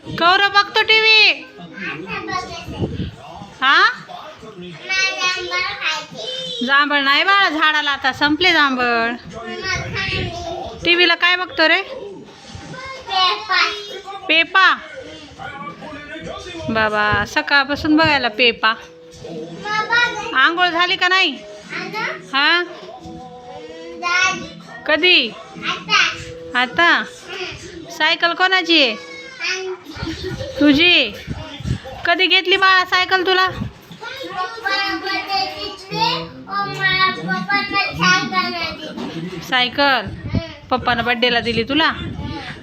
कौरव बघतो टीव्ही. हा जांभळ नाही बाळा, झाडाला आता संपले जांभळ. टीव्हीला काय बघतो रे? पेपा. बाबा सकाळपासून बघायला पेपा. आंघोळ झाली का नाही? हा कधी? आता. सायकल कोणाची आहे? तुझी. कधी घेतली बाळा सायकल तुला? सायकल पप्पानं बड्डेला दिली तुला.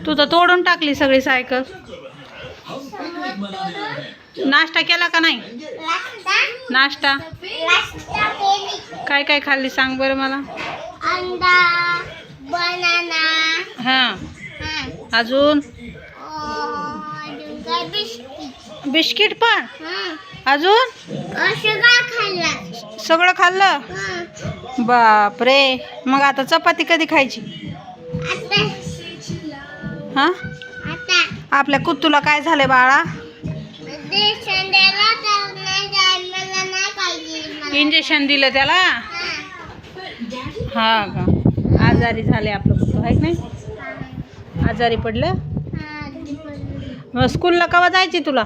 तू तर तोडून टाकली सगळी सायकल. नाश्ता केला का नाही? नाश्ता काय काय खाल्ली सांग बरं मला. अंडा, बनाना. हां अजून? बिस्किट पण. अजून सगळं खाल्लं. बापरे. मग आता चपाती कधी खायची? हा आपल्या कुत्तूला काय झालंय बाळा? इंजेक्शन दिलं त्याला. हा का? आजारी झाले आपलं कुत्तू आहे की नाही? आजारी पडलं. मग स्कूलला केव्हा जायची तुला?